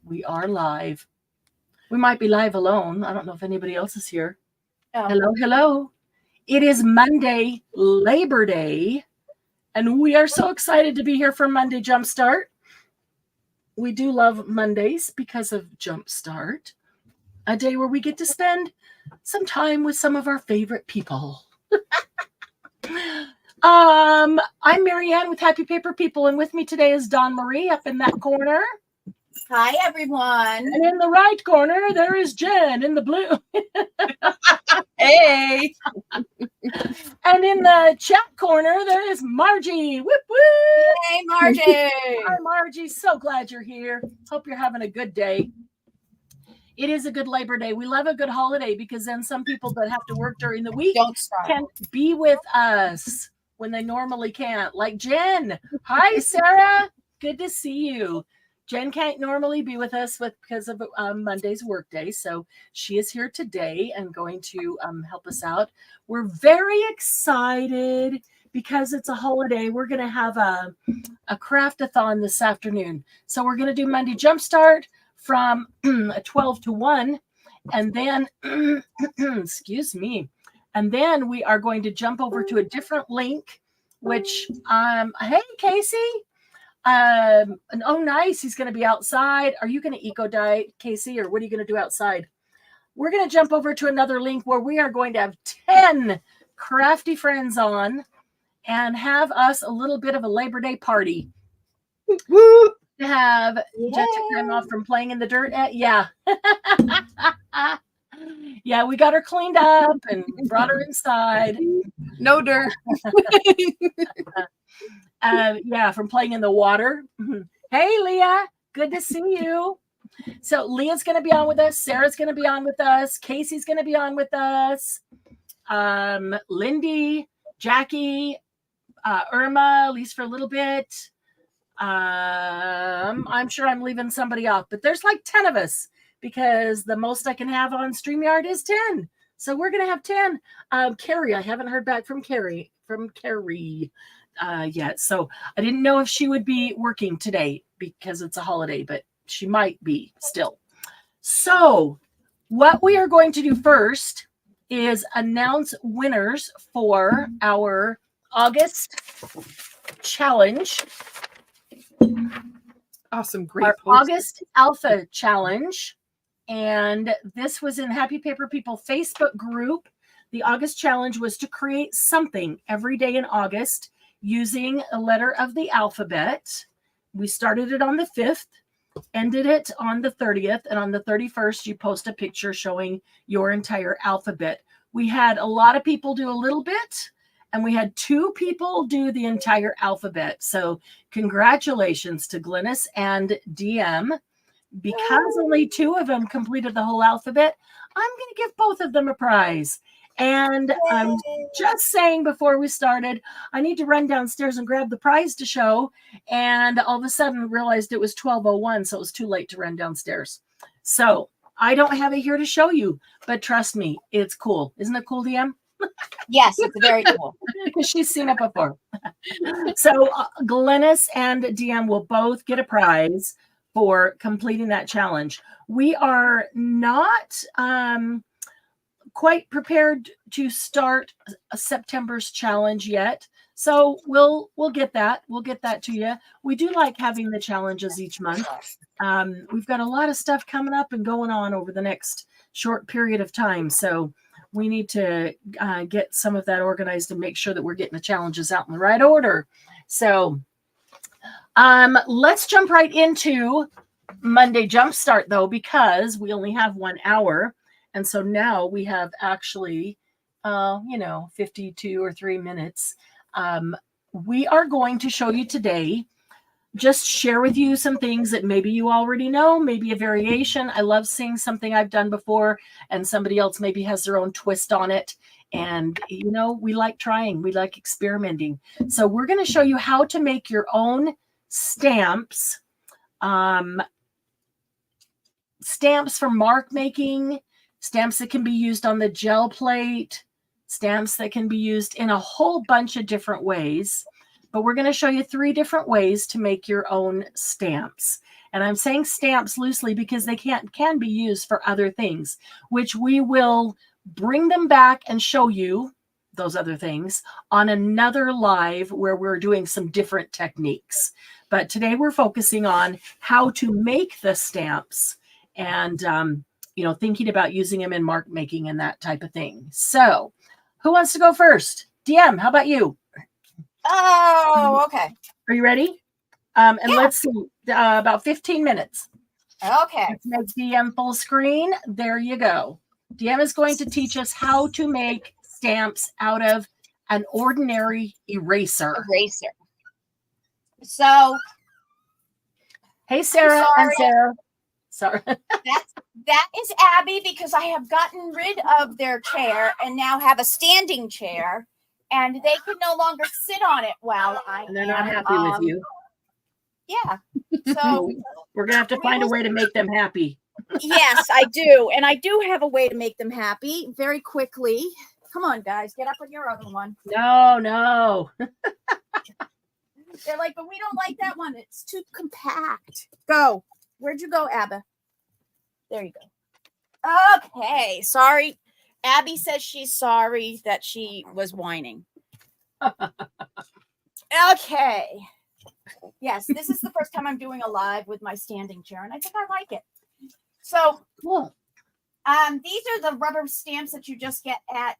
We are live. We might be live alone. I don't know if anybody else is here. Oh. Hello, hello. It is Monday, Labor Day, and we are so excited to be here for Monday Jumpstart. We do love Mondays because of Jumpstart, a day where we get to spend some time with some of our favorite people. I'm Marianne with Happy Paper People, and with me today is Dawn Marie up in that corner. Hi, everyone. And in the right corner, there is Jen in the blue. Hey. And in the chat corner, there is Margie. Whoop, whoop. Hey, Margie. Hi, Margie. So glad you're here. Hope you're having a good day. It is a good Labor Day. We love a good holiday because then some people that have to work during the week can be with us when they normally can't. Like Jen. Hi, Sarah. Good to see you. Jen can't normally be with us because of Monday's work day, so she is here today and going to help us out. We're very excited because it's a holiday. We're going to have a craft-a-thon this afternoon. So we're going to do Monday Jumpstart from 12 to 1, and then, excuse me, and then we are going to jump over to a different link, which, hey, Casey. Oh, nice. He's going to be outside. Are you going to eco diet, Casey, or what are you going to do outside? We're going to jump over to another link where we are going to have 10 crafty friends on and have us a little bit of a Labor Day party. Woo! To have just time off from playing in the dirt. Yeah. Yeah, we got her cleaned up and brought her inside. No dirt. Yeah, from playing in the water. Hey, Leah, good to see you. So Leah's going to be on with us. Sarah's going to be on with us. Casey's going to be on with us. Lindy, Jackie, Irma, at least for a little bit. I'm sure I'm leaving somebody off, but there's like 10 of us because the most I can have on StreamYard is 10. So we're going to have 10. Carrie, I haven't heard back from Carrie yet. So I didn't know if she would be working today because it's a holiday, but she might be still. So what we are going to do first is announce winners for our August challenge. Awesome. Great. Our August Alpha challenge. And this was in Happy Paper People Facebook group. The August challenge was to create something every day in August using a letter of the alphabet. We started it on the 5th, ended it on the 30th, and on the 31st, you post a picture showing your entire alphabet. We had a lot of people do a little bit, and we had 2 people do the entire alphabet. So congratulations to Glynis and DM. Because only 2 of them completed the whole alphabet, I'm going to give both of them a prize. And I'm just saying before we started, I need to run downstairs and grab the prize to show. And all of a sudden realized it was 12:01, so it was too late to run downstairs. So I don't have it here to show you, but trust me, it's cool. Isn't it cool, DM? Yes, it's very cool. Because she's seen it before. So Glynis and DM will both get a prize for completing that challenge. We are not quite prepared to start September's challenge yet. So we'll get that. We'll get that to you. We do like having the challenges each month. We've got a lot of stuff coming up and going on over the next short period of time. So we need to get some of that organized and make sure that we're getting the challenges out in the right order. So let's jump right into Monday Jumpstart, though, because we only have 1 hour. And so now we have actually, 52 or 3 minutes. We are going to show you today, just share with you some things that maybe you already know, maybe a variation. I love seeing something I've done before and somebody else maybe has their own twist on it. And, we like trying, we like experimenting. So we're going to show you how to make your own stamps, stamps for mark making, stamps that can be used on the gel plate, stamps that can be used in a whole bunch of different ways. But we're going to show you 3 different ways to make your own stamps. And I'm saying stamps loosely because they can be used for other things, which we will bring them back and show you those other things on another live where we're doing some different techniques. But today we're focusing on how to make the stamps and, thinking about using them in mark making and that type of thing. So who wants to go first? DM, how about you? Oh, okay. Are you ready? And let's see, about 15 minutes. Okay. Let's make DM full screen. There you go. DM is going to teach us how to make stamps out of an ordinary eraser. So, hey, Sarah and Sarah. Sorry. that is Abby, because I have gotten rid of their chair and now have a standing chair, and they can no longer sit on it while and they're not happy with you. Yeah. So we're gonna have to find a way to make them happy. Yes, I do. And I do have a way to make them happy very quickly. Come on, guys, get up on your other one. No. They're like, but we don't like that one. It's too compact. Go. Where'd you go, Abba? There you go. Okay. Sorry. Abby says she's sorry that she was whining. Okay. Yes, this is the first time I'm doing a live with my standing chair, and I think I like it. So, cool. These are the rubber stamps that you just get at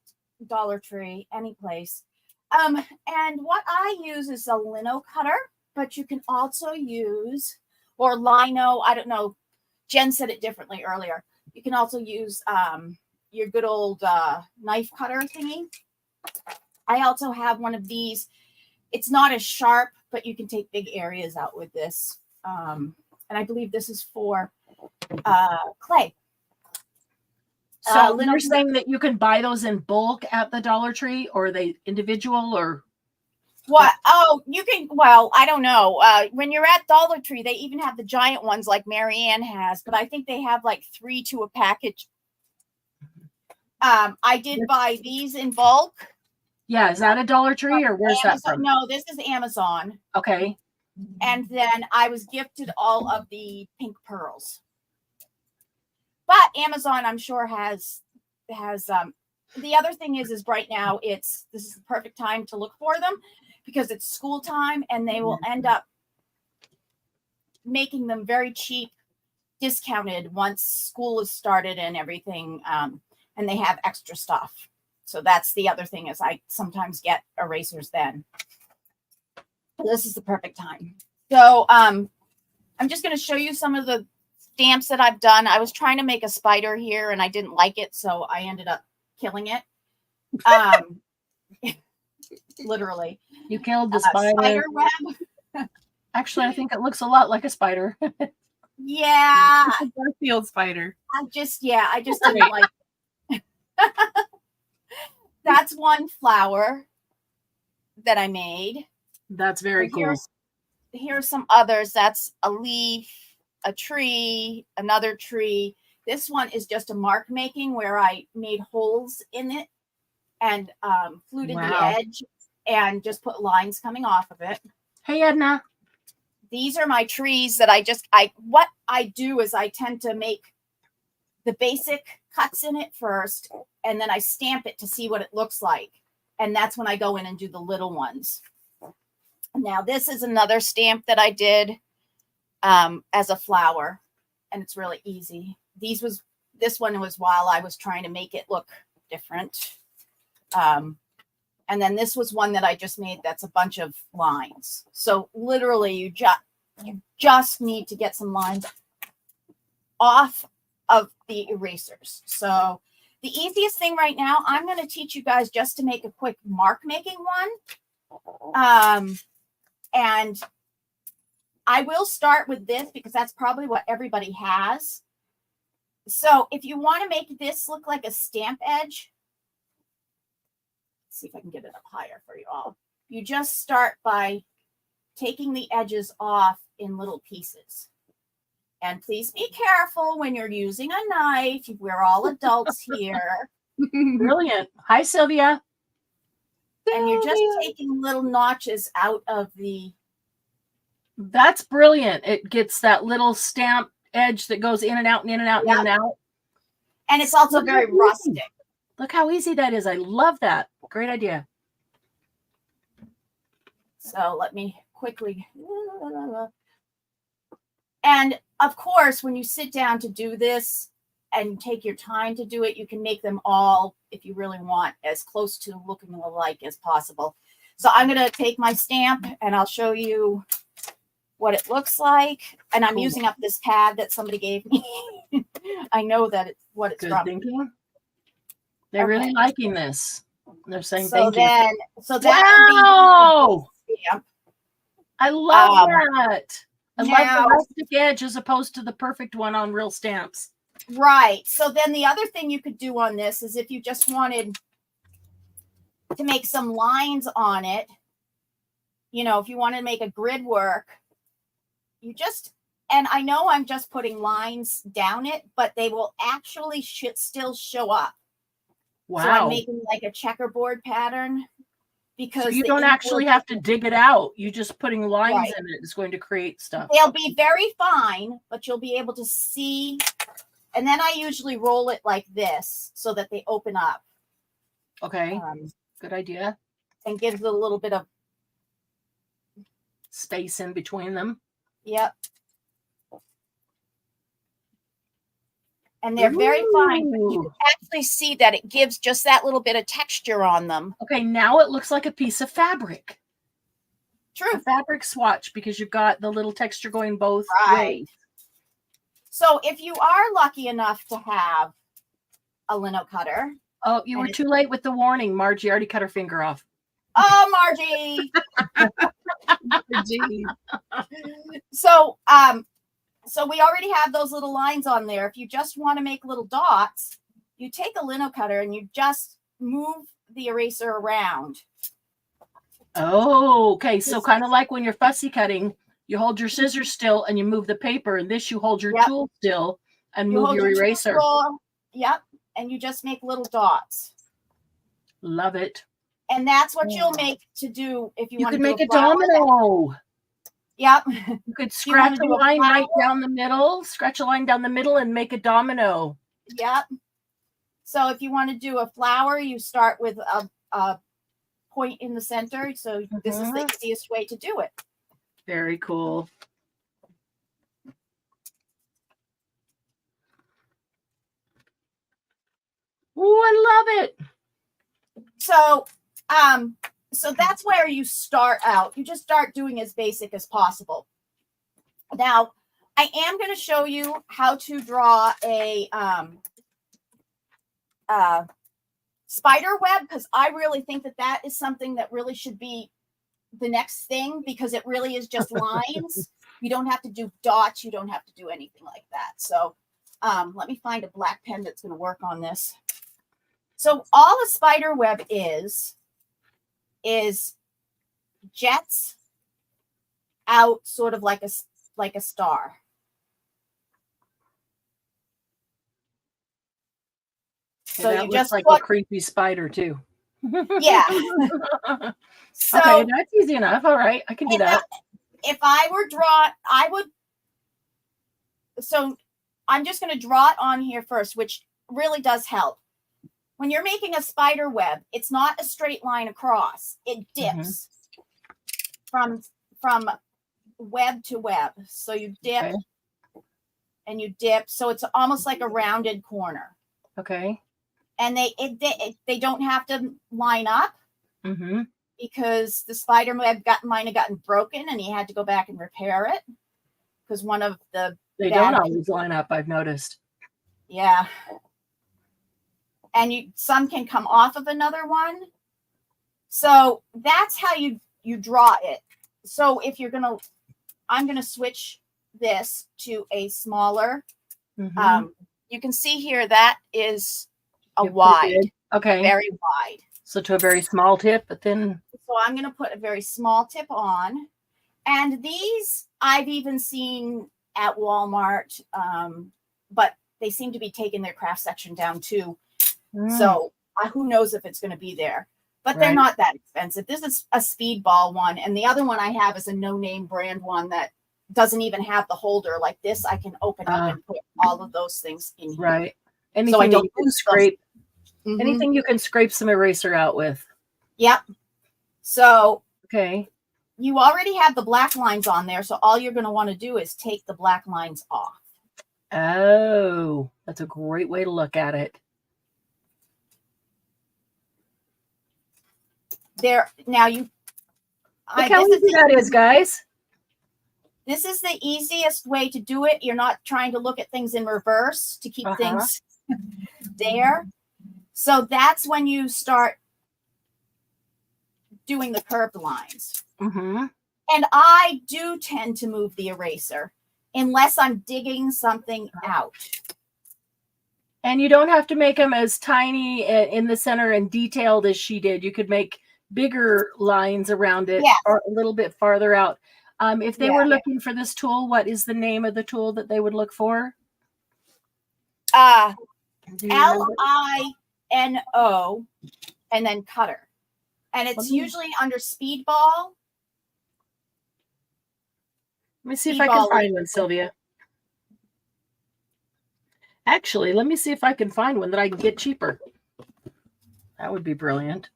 Dollar Tree, any place. And what I use is a lino cutter, but you can also use, or lino, I don't know, Jen said it differently earlier. You can also use your good old knife cutter thingy. I also have one of these. It's not as sharp, but you can take big areas out with this. And I believe this is for clay. So you're saying that you can buy those in bulk at the Dollar Tree, or are they individual, or what? Oh, you can. Well, I don't know. When you're at Dollar Tree, they even have the giant ones like Marianne has, but I think they have like 3 to a package. I did buy these in bulk. Yeah, is that a Dollar Tree, or where's Amazon, that from? No, this is Amazon. Okay. And then I was gifted all of the pink pearls. But Amazon, I'm sure, has the other thing is right now this is the perfect time to look for them, because it's school time and they will end up making them very cheap, discounted once school is started and everything, and they have extra stuff. So that's the other thing, is I sometimes get erasers then. This is the perfect time. So I'm just going to show you some of the stamps that I've done. I was trying to make a spider here and I didn't like it, so I ended up killing it. Literally. You killed the spider web. Actually, I think it looks a lot like a spider. Yeah. It's a Garfield spider. I just didn't like it. That's one flower that I made. That's very cool. Here's some others. That's a leaf, a tree, another tree. This one is just a mark making where I made holes in it and fluted the edge and just put lines coming off of it. Hey, Edna. These are my trees that what I do is I tend to make the basic cuts in it first, and then I stamp it to see what it looks like. And that's when I go in and do the little ones. Now, this is another stamp that I did as a flower, and it's really easy. This one was while I was trying to make it look different. And then this was one that I just made that's a bunch of lines. So literally you just need to get some lines off of the erasers. So the easiest thing right now, I'm going to teach you guys just to make a quick mark making one. And I will start with this because that's probably what everybody has. So if you want to make this look like a stamp edge, let's see if I can get it up higher for you all. You just start by taking the edges off in little pieces. And please be careful when you're using a knife. We're all adults here. Brilliant. Hi, Sylvia. And you're just taking little notches out of the That's brilliant. It gets that little stamp edge that goes in and out and in and out and in and out. And it's also very rustic. Look how easy that is. I love that. Great idea. So let me quickly. And of course, when you sit down to do this and take your time to do it, you can make them all, if you really want, as close to looking alike as possible. So I'm going to take my stamp and I'll show you what it looks like. And I'm using up this pad that somebody gave me. I know that it's what it's from. Thinking. They're really liking this. They're saying so thank you. So wow! I love that. I love the rustic edge as opposed to the perfect one on real stamps. Right. So then the other thing you could do on this is if you just wanted to make some lines on it, you know, if you wanted to make a grid work, you just, and I know I'm just putting lines down it, but they will actually still show up. Wow. So I'm making like a checkerboard pattern because so you don't actually have to dig it out. You just putting lines in it is going to create stuff. They'll be very fine, but you'll be able to see. And then I usually roll it like this so that they open up. Okay. Good idea. And gives it a little bit of space in between them. Yep. And they're very fine, but you can actually see that it gives just that little bit of texture on them. Okay, now it looks like a piece of fabric. True. A fabric swatch because you've got the little texture going both ways. So if you are lucky enough to have a lino cutter. Oh, you were too late with the warning. Margie already cut her finger off. Oh, Margie. So, so we already have those little lines on there. If you just want to make little dots, you take a lino cutter and you just move the eraser around. Oh, okay. So kind of like when you're fussy cutting, you hold your scissors still and you move the paper, and this you hold your tool still and move your eraser. Yep. And you just make little dots. Love it. And that's what you'll make to do if you want to make a domino. Yep. You could scratch a line right down the middle, scratch a line down the middle and make a domino. Yep. So if you want to do a flower, you start with a point in the center. So this is the easiest way to do it. Very cool. Oh, I love it. So, so that's where you start out. You just start doing as basic as possible. Now, I am going to show you how to draw a spider web, because I really think that that is something that really should be the next thing, because it really is just lines. You don't have to do dots. You don't have to do anything like that. So let me find a black pen that's going to work on this. So all a spider web is jets out sort of like a star. So you just like a creepy spider too. Yeah. So, okay, that's easy enough. All right, I can do that. If I were drawn, I would. So I'm just going to draw it on here first, which really does help. When you're making a spider web, it's not a straight line across. It dips from web to web. So you dip and you dip. So it's almost like a rounded corner. Okay. And they don't have to line up because the spider web might have gotten broken and he had to go back and repair it because one of the they don't always line up. I've noticed. Yeah. And some can come off of another one. So that's how you draw it. So if you're I'm gonna switch this to a smaller. You can see here that is a wide. Okay. Very wide. So to a very small tip, but then. So I'm gonna put a very small tip on, and these I've even seen at Walmart, but they seem to be taking their craft section down too. So who knows if it's going to be there. but they're not that expensive. This is a Speedball one, and the other one I have is a no-name brand one that doesn't even have the holder. Like this, I can open up and put all of those things in here. Right. Anything so I don't you can scrape. Anything you can scrape some eraser out with. Yep. So okay, you already have the black lines on there, so all you're going to want to do is take the black lines off. Oh, that's a great way to look at it. There now you. Look how easy that is, guys. This is the easiest way to do it. You're not trying to look at things in reverse to keep things there. So that's when you start doing the curved lines. And I do tend to move the eraser unless I'm digging something out. And you don't have to make them as tiny in the center and detailed as she did. You could make bigger lines around it or a little bit farther out. If they were looking for this tool, what is the name of the tool that they would look for? LINO and then cutter. And it's usually under Speedball. Let me see if I can find one, Sylvia. Actually, let me see if I can find one that I can get cheaper. That would be brilliant.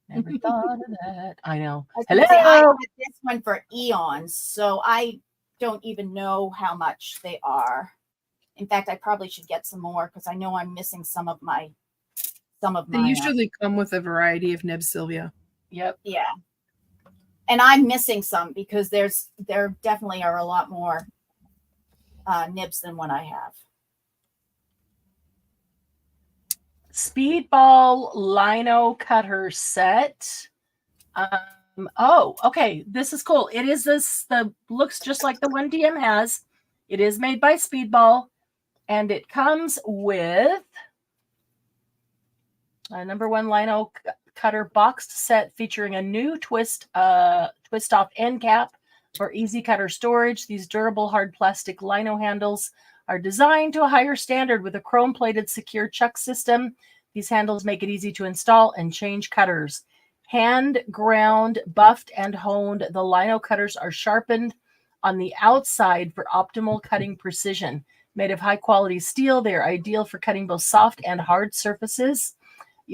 Never thought of that. I know. Hello. I got this one for eons, so I don't even know how much they are. In fact, I probably should get some more because I know I'm missing some of my. They usually come with a variety of nibs, Sylvia. Yep. Yeah. And I'm missing some because there definitely are a lot more nibs than what I have. Speedball lino cutter set. Oh, okay. This is cool. It is the looks just like the one DM has. It is made by Speedball, and it comes with a #1 lino cutter boxed set featuring a new twist off end cap for easy cutter storage. These durable hard plastic lino handles are designed to a higher standard with a chrome plated secure chuck system. These handles make it easy to install and change cutters. Hand ground, buffed, and honed, the lino cutters are sharpened on the outside for optimal cutting precision. Made of high quality steel, they are ideal for cutting both soft and hard surfaces.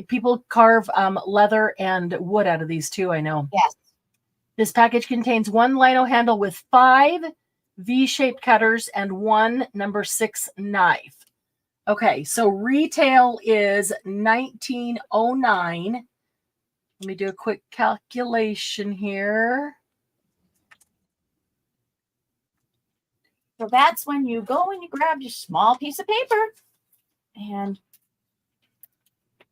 People carve leather and wood out of these too, I know. Yes. This package contains one lino handle with 5 V-shaped cutters and 1 #6 knife. Okay, so retail is $19.09. Let me do a quick calculation here. So that's when you go and you grab your small piece of paper and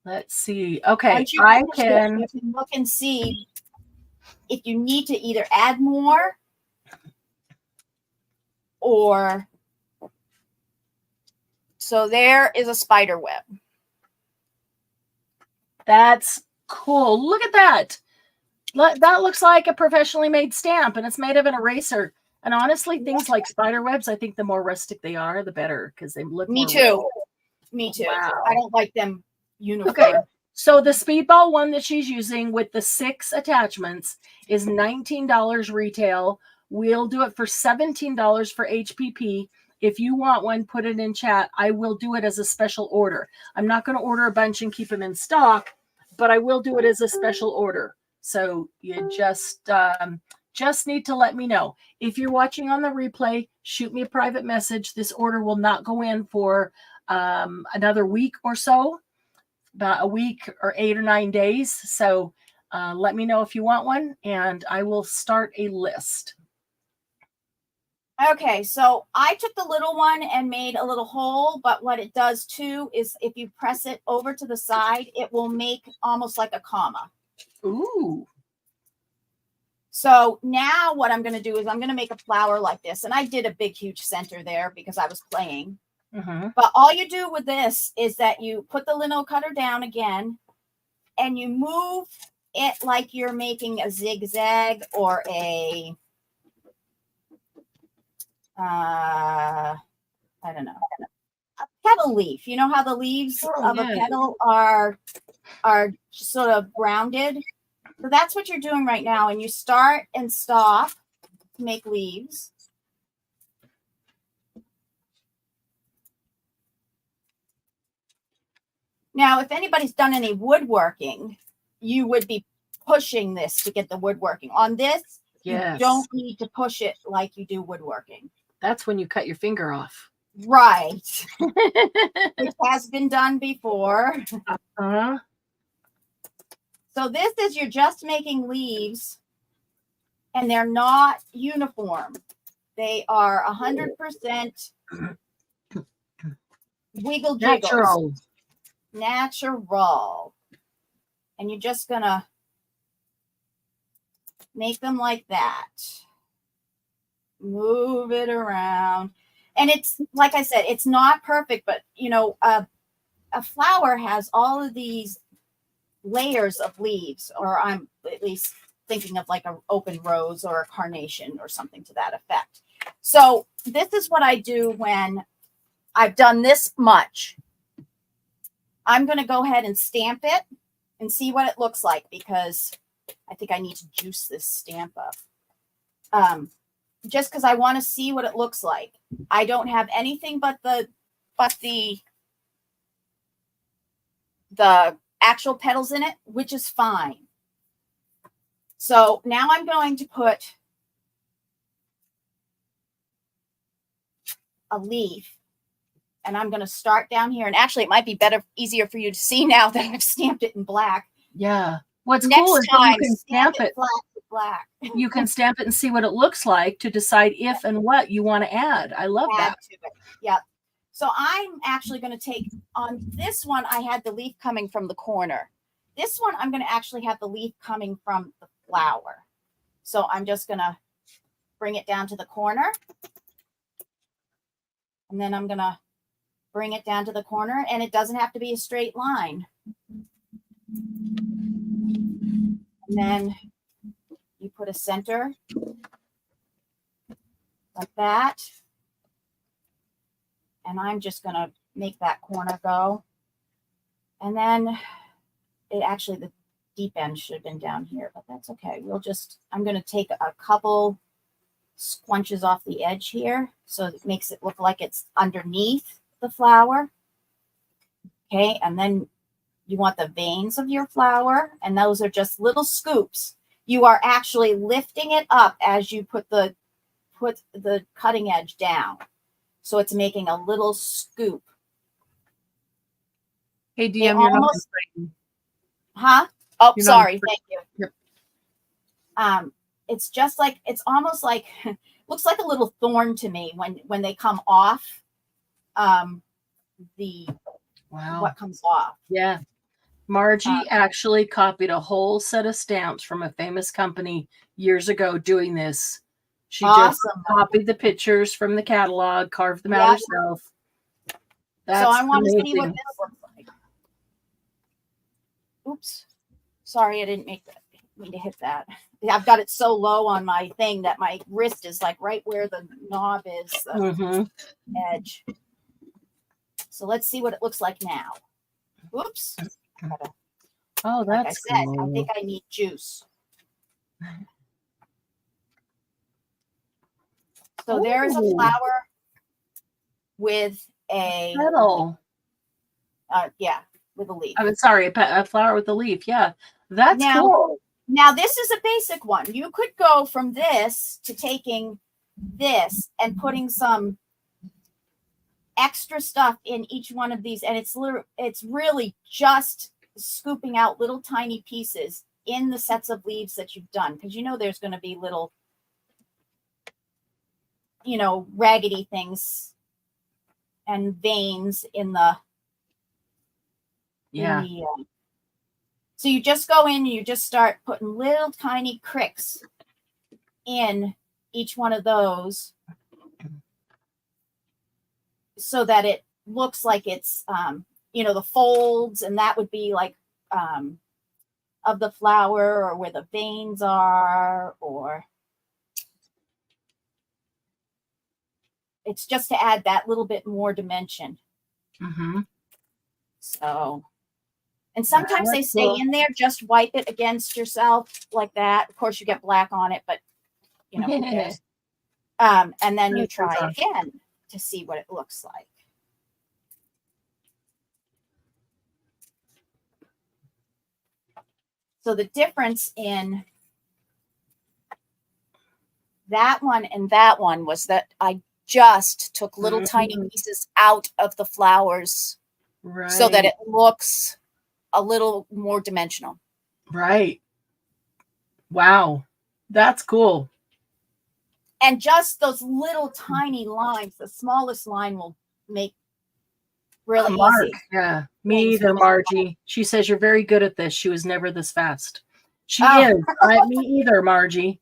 let's see. Okay, you can look and see if you need to either add more or. So there is a spider web. That's cool. Look at that. That looks like a professionally made stamp, and it's made of an eraser. And honestly, things like spider webs, I think the more rustic they are, the better, because they look Me more too. real. Me too. Wow. I don't like them uniform. Okay. So the Speedball one that she's using with the 6 attachments is $19 retail. We'll do it for $17 for HPP. If you want one, put it in chat. I will do it as a special order. I'm not going to order a bunch and keep them in stock, but I will do it as a special order. So you just need to let me know. If you're watching on the replay, shoot me a private message. This order will not go in for another week or so, about a week or 8 or 9 days. So let me know if you want one, and I will start a list. Okay, so I took the little one and made a little hole, but what it does too is if you press it over to the side, it will make almost like a comma. Ooh. So now what I'm going to do is I'm going to make a flower like this. And I did a big, huge center there because I was playing. But all you do with this is that you put the lino cutter down again and you move it like you're making a zigzag or a, I don't know, a petal leaf. You know how the leaves of a petal are are sort of rounded. So that's what you're doing right now. And you start and stop to make leaves. Now, if anybody's done any woodworking, you would be pushing this to get the woodworking. On this, yes, you don't need to push it like you do woodworking. That's when you cut your finger off. Right. Which has been done before. Uh-huh. So this is, you're just making leaves, and they're not uniform. They are 100% wiggle jiggles. Natural. And you're just going to make them like that. Move it around. And it's, like I said, it's not perfect, but, you know, a flower has all of these layers of leaves, or I'm at least thinking of like an open rose or a carnation or something to that effect. So this is what I do when I've done this much. I'm going to go ahead and stamp it and see what it looks like, because I think I need to juice this stamp up. Just because I want to see what it looks like. I don't have anything but the actual petals in it, which is fine. So now I'm going to put a leaf, and I'm going to start down here. And actually, it might be easier for you to see now that I've stamped it in black. Yeah. What's Next cool is time, you can stamp it black. You can stamp it and see what it looks like to decide if and what you want to add. I love that. To it. Yep. So I'm actually going to take, on this one, I had the leaf coming from the corner. This one, I'm going to actually have the leaf coming from the flower. So I'm just going to bring it down to the corner. And then I'm going to bring it down to the corner, and it doesn't have to be a straight line. And then you put a center like that. And I'm just going to make that corner go. And then the deep end should have been down here, but that's okay. I'm going to take a couple squunches off the edge here, so it makes it look like it's underneath the flower. Okay, and then you want the veins of your flower, and those are just little scoops. You are actually lifting it up as you put the cutting edge down. So it's making a little scoop. Hey, DM, you're not spraying. Huh? Oh, sorry. Thank you. Yep. It's just like, it's almost like, looks like a little thorn to me when they come off. What comes off. Yeah. Margie actually copied a whole set of stamps from a famous company years ago doing this. She just copied the pictures from the catalog, carved them out herself. That's so I want amazing. to see what this looks like. Oops. Sorry, I didn't mean to hit that. I've got it so low on my thing that my wrist is like right where the knob is, the edge. So let's see what it looks like now. Oops. Oh, that's like I said, cool. I think I need juice. So there is a flower with a petal. With a leaf. I'm sorry, a flower with a leaf. Yeah, that's cool. Now this is a basic one. You could go from this to taking this and putting some extra stuff in each one of these, and it's really just scooping out little tiny pieces in the sets of leaves that you've done, because you know there's going to be little, raggedy things and veins in the so you just go in and you just start putting little tiny cricks in each one of those so that it looks like it's the folds, and that would be like of the flower, or where the veins are, or it's just to add that little bit more dimension. So And sometimes they stay in there. Just wipe it against yourself like that. Of course, you get black on it, but you know, who cares? And then you try again to see what it looks like. So the difference in that one and that one was that I just took little tiny pieces out of the flowers so that it looks a little more dimensional. Right. Wow. That's cool. And just those little tiny lines, the smallest line will make really easy. Yeah. Me either, Margie. She says you're very good at this. She was never this fast. She is. Me either, Margie.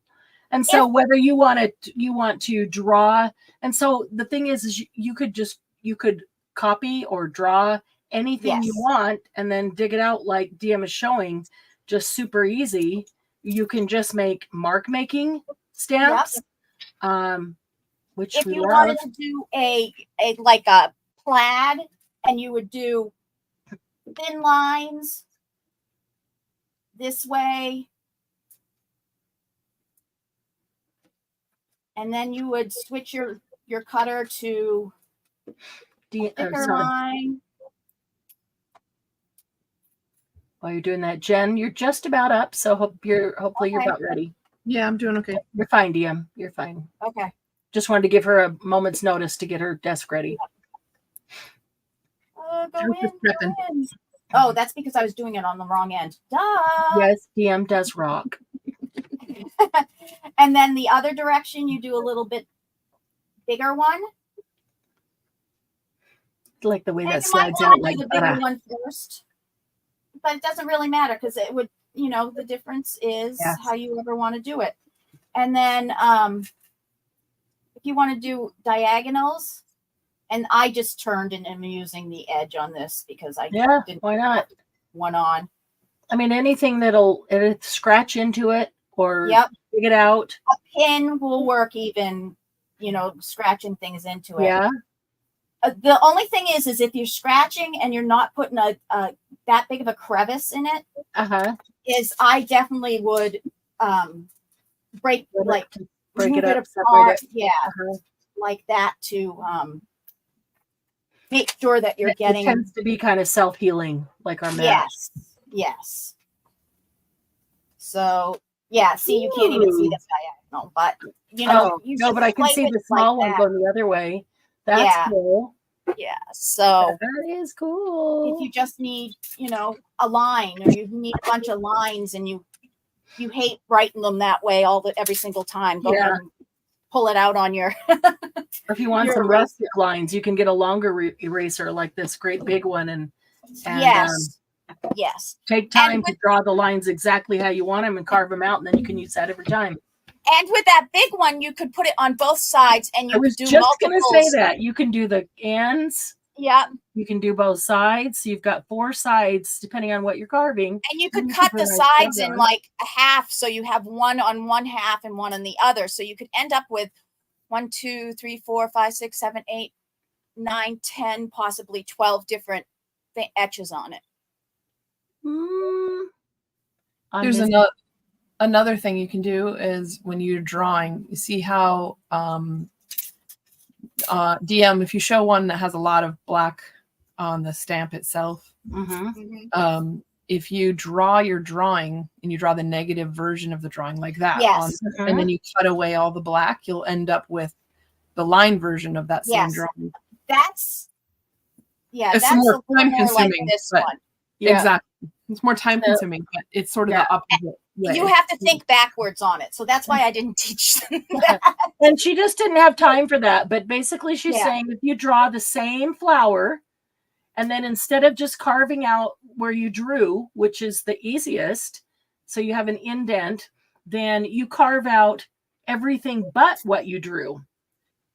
And so whether you want to draw, and so the thing is you could copy or draw anything you want and then dig it out like DM is showing, just super easy. You can just make mark making stamps. Which if you wanted to do a like a plaid, and you would do thin lines this way, and then you would switch your cutter to thicker line. While you're doing that, Jen, you're just about up, so hopefully you're about ready. Yeah, I'm doing okay. You're fine, DM. You're fine. Okay. Just wanted to give her a moment's notice to get her desk ready. Go in. Oh, that's because I was doing it on the wrong end. Duh. Yes, DM does rock. And then the other direction, you do a little bit bigger one. Like the way that slides out like the bigger one first. But it doesn't really matter because it would, the difference is how you ever want to do it. And then if you want to do diagonals, and I just turned and am using the edge on this because I didn't why not put one on. I mean, anything it'll scratch into it or dig it out. A pin will work even, scratching things into it. Yeah. The only thing is if you're scratching and you're not putting that big of a crevice in it, is I definitely would break it up, apart, like that to make sure that you're getting. It tends to be kind of self-healing, like our mat. Yes. So see, you can't even see the diagonal, but no, but I can see the small one going the other way. That's cool. Yeah, so that is cool. If you just need, a line, or you need a bunch of lines, and you hate writing them that way every single time, go ahead and pull it out on your. Or if you want some rustic lines, you can get a longer eraser like this great big one, and yes, take time to draw the lines exactly how you want them and carve them out, and then you can use that every time. And with that big one, you could put it on both sides, and you could do multiples. I was just going to say that. You can do the ends. Yeah. You can do both sides. So you've got 4 sides, depending on what you're carving. And you could cut the sides in like a half, so you have one on one half and one on the other. So you could end up with 1, 2, 3, 4, 5, 6, 7, 8, 9, 10, possibly 12 different etches on it. There's another thing you can do is when you're drawing, you see how DM, if you show one that has a lot of black on the stamp itself, if you draw your drawing and you draw the negative version of the drawing like that, and then you cut away all the black, you'll end up with the line version of that same drawing. That's more time consuming. Like this one. Exactly. It's more time consuming, but it's sort of the opposite way. You have to think backwards on it. So that's why I didn't teach them that. And she just didn't have time for that. But basically she's saying if you draw the same flower, and then instead of just carving out where you drew, which is the easiest, so you have an indent, then you carve out everything but what you drew.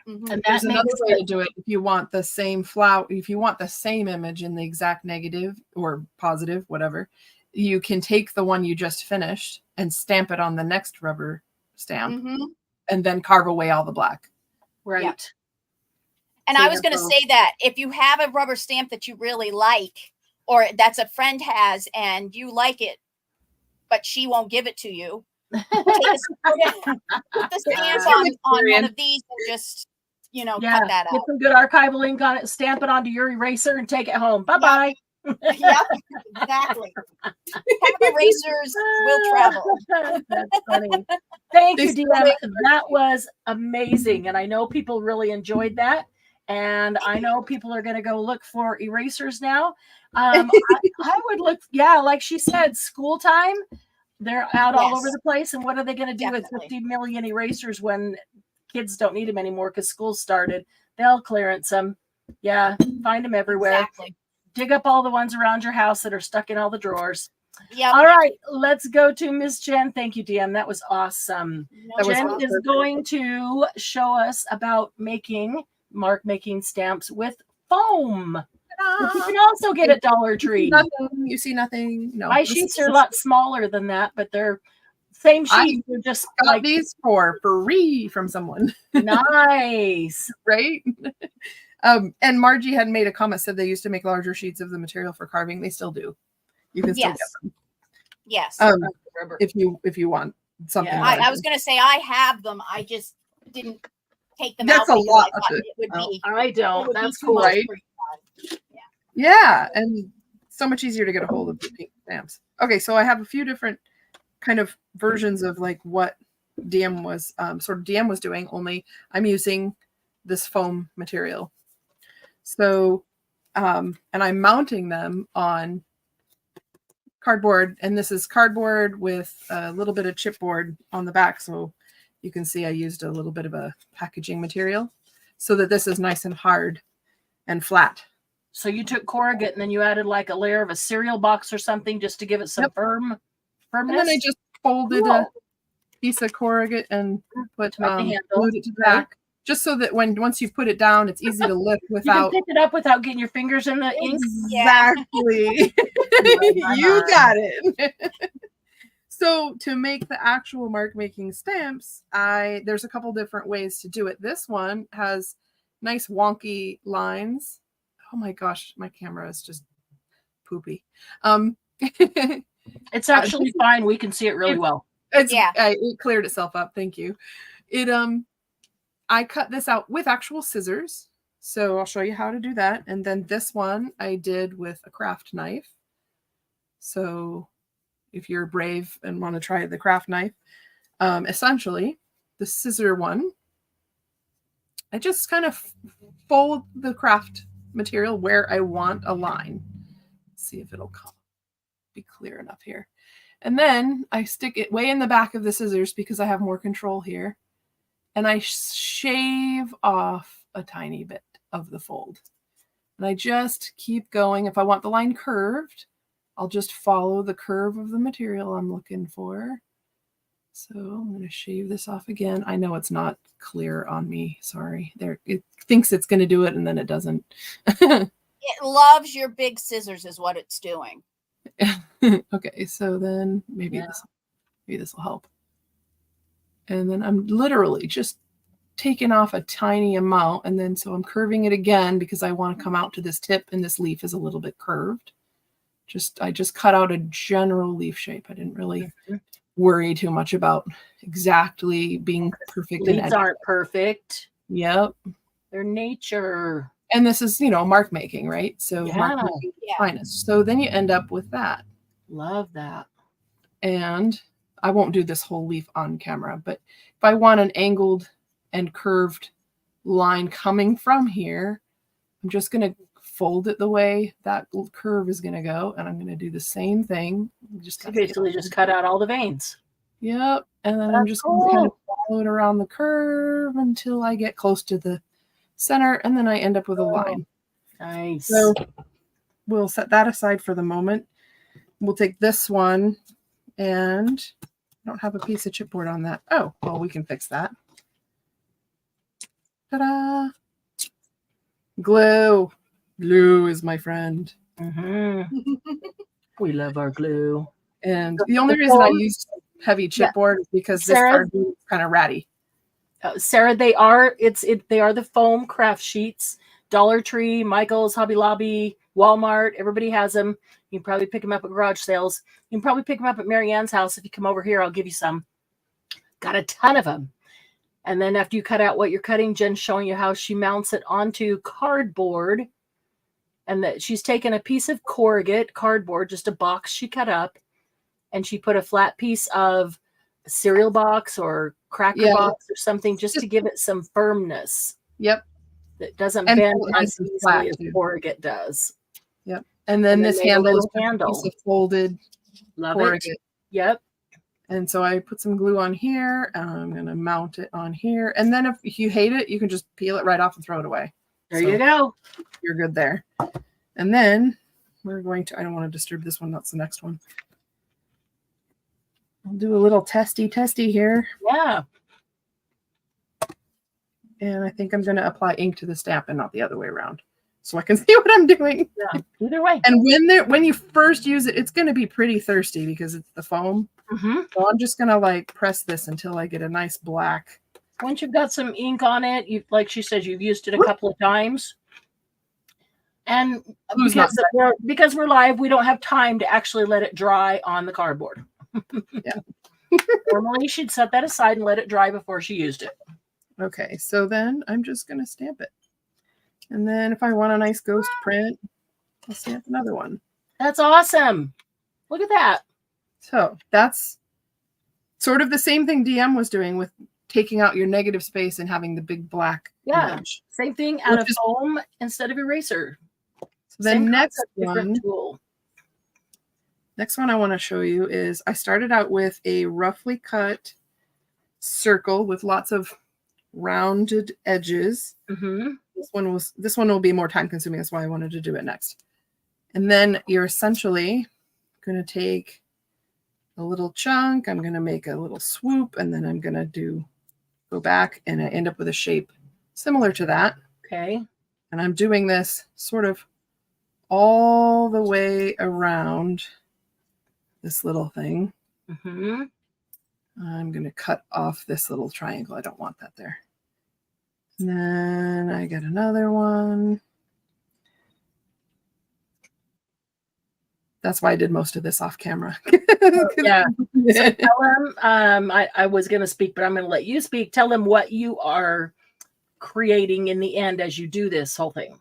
And there's another way to do it. If you want the same flower, if you want the same image in the exact negative or positive, whatever, you can take the one you just finished and stamp it on the next rubber stamp, and then carve away all the black. Right. Yeah. And I was going to say that if you have a rubber stamp that you really like, or that's a friend has, and you like it, but she won't give it to you. Put the stamp on one of these and just, you know, cut that out. Get some good archival ink on it, stamp it onto your eraser, and take it home. Bye-bye. Yep, exactly. Have erasers will travel. That's funny. Thank you, DM. That was amazing. And I know people really enjoyed that. And I know people are going to go look for erasers now. I would look, like she said, school time. They're out all over the place. And what are they going to do with 50 million erasers when kids don't need them anymore because school started? They'll clearance them. Yeah, find them everywhere. Exactly. Dig up all the ones around your house that are stuck in all the drawers. Yeah. All right, let's go to Miss Jen. Thank you, DM. That was awesome. Jen is going to show us about making stamps with foam. You can also get at Dollar Tree. You see nothing. No, my sheets are a lot smaller than that, but they're same sheets. They're just got these for free from someone. Nice, right? And Margie had made a comment, said they used to make larger sheets of the material for carving. They still do. You can still get them. Yes. If you want something. I was going to say I have them. I just didn't take them out. That's a lot. I don't. That's cool. Right? Yeah. And so much easier to get a hold of the pink stamps. Okay. So I have a few different kind of versions of like what DM was doing, only I'm using this foam material. So, and I'm mounting them on cardboard, and this is cardboard with a little bit of chipboard on the back. So you can see I used a little bit of a packaging material so that this is nice and hard and flat. So you took corrugate and then you added like a layer of a cereal box or something just to give it some firmness. And then I just folded a piece of corrugate and glued it to the back. Just so that once you put it down, it's easy to lift without. You can pick it up without getting your fingers in the ink. Exactly. You got it. So to make the actual mark making stamps, there's a couple different ways to do it. This one has nice wonky lines. Oh my gosh, my camera is just poopy. It's actually fine. We can see it really well. It cleared itself up. Thank you. I cut this out with actual scissors. So I'll show you how to do that. And then this one I did with a craft knife. So if you're brave and want to try the craft knife, essentially the scissor one, I just kind of fold the craft material where I want a line. Let's see if it'll be clear enough here. And then I stick it way in the back of the scissors because I have more control here. And I shave off a tiny bit of the fold. And I just keep going. If I want the line curved, I'll just follow the curve of the material I'm looking for. So I'm going to shave this off again. I know it's not clear on me. Sorry. It thinks it's going to do it and then it doesn't. It loves your big scissors is what it's doing. Okay, so then maybe this will help. And then I'm literally just taking off a tiny amount. And then so I'm curving it again because I want to come out to this tip and this leaf is a little bit curved. I just cut out a general leaf shape. I didn't really worry too much about exactly being perfect. Leaves aren't perfect. Yep. They're nature. And this is, mark making, right? So mark making finest. So then you end up with that. Love that. And I won't do this whole leaf on camera, but if I want an angled and curved line coming from here, I'm just going to fold it the way that curve is going to go. And I'm going to do the same thing. Just basically just cut out all the veins. Yep. And then I'm just going to kind of follow it around the curve until I get close to the center. And then I end up with a line. Nice. So we'll set that aside for the moment. We'll take this one and I don't have a piece of chipboard on that. Oh, well, we can fix that. Ta-da! Glue. Glue is my friend. We love our glue. And the only reason I use heavy chipboard is because this cardboard is kind of ratty. Sarah, they are the foam craft sheets. Dollar Tree, Michael's, Hobby Lobby, Walmart. Everybody has them. You can probably pick them up at garage sales. You can probably pick them up at Marianne's house. If you come over here, I'll give you some. Got a ton of them. And then after you cut out what you're cutting, Jen's showing you how she mounts it onto cardboard. And that she's taken a piece of corrugate cardboard, just a box she cut up, and she put a flat piece of cereal box or cracker box or something just to give it some firmness. Yep. That doesn't bend as easily as corrugate does. Yep. And then this handle is a piece of folded corrugate. Yep. And so I put some glue on here, and I'm going to mount it on here. And then if you hate it, you can just peel it right off and throw it away. There you go. You're good there. And then we're going to, I don't want to disturb this one. That's the next one. I'll do a little testy here. Yeah. And I think I'm going to apply ink to the stamp and not the other way around, so I can see what I'm doing. Yeah, either way. And when you first use it, it's going to be pretty thirsty because it's the foam. So I'm just going to like press this until I get a nice black. Once you've got some ink on it, you, like she says, you've used it a couple of times. And because we're live, we don't have time to actually let it dry on the cardboard. Yeah. Normally, she'd set that aside and let it dry before she used it. Okay, so then I'm just going to stamp it. And then if I want a nice ghost print, I'll stamp another one. That's awesome. Look at that. So that's sort of the same thing DM was doing with taking out your negative space and having the big black image. Same thing out of foam instead of eraser. So the next one I want to show you is I started out with a roughly cut circle with lots of rounded edges. This one will be more time consuming. That's why I wanted to do it next. And then you're essentially going to take a little chunk. I'm going to make a little swoop, and then I'm going to go back, and I end up with a shape similar to that. Okay. And I'm doing this sort of all the way around this little thing. I'm going to cut off this little triangle. I don't want that there. And then I get another one. That's why I did most of this off camera. Yeah. So tell them, I was going to speak, but I'm going to let you speak. Tell them what you are creating in the end as you do this whole thing.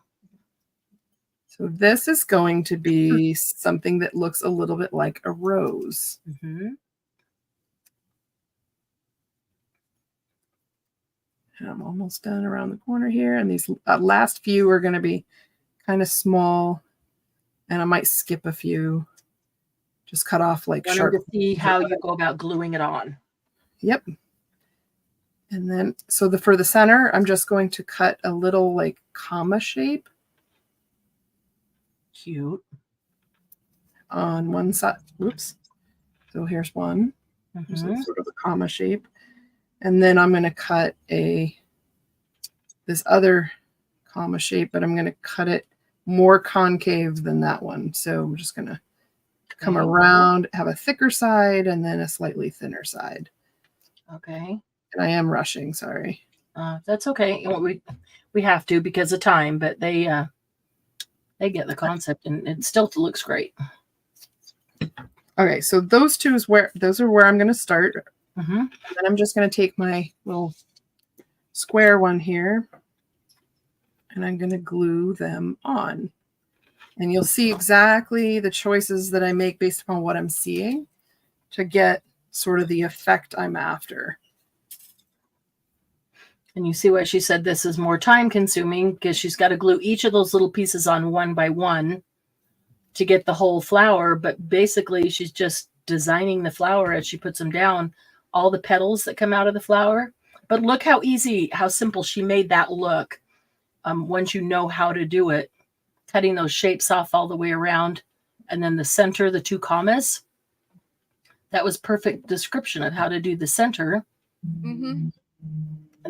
So this is going to be something that looks a little bit like a rose. And I'm almost done around the corner here. And these last few are going to be kind of small. And I might skip a few. Just cut off like sharp. To see how you go about gluing it on. Yep. And then, so for the center, I'm just going to cut a little like comma shape. Cute. On one side. Oops. So here's one. Sort of a comma shape. And then I'm going to cut this other comma shape, but I'm going to cut it more concave than that one. So I'm just going to come around, have a thicker side, and then a slightly thinner side. Okay. And I am rushing, sorry. That's okay. We have to because of time, but they get the concept, and it still looks great. Okay, so those are where I'm going to start. And then I'm just going to take my little square one here, and I'm going to glue them on. And you'll see exactly the choices that I make based upon what I'm seeing to get sort of the effect I'm after. And you see why she said this is more time consuming, because she's got to glue each of those little pieces on one by one to get the whole flower. But basically she's just designing the flower as she puts them down, all the petals that come out of the flower. But look how easy, how simple she made that look. Once you know how to do it, cutting those shapes off all the way around, and then the center, the two commas. That was perfect description of how to do the center. And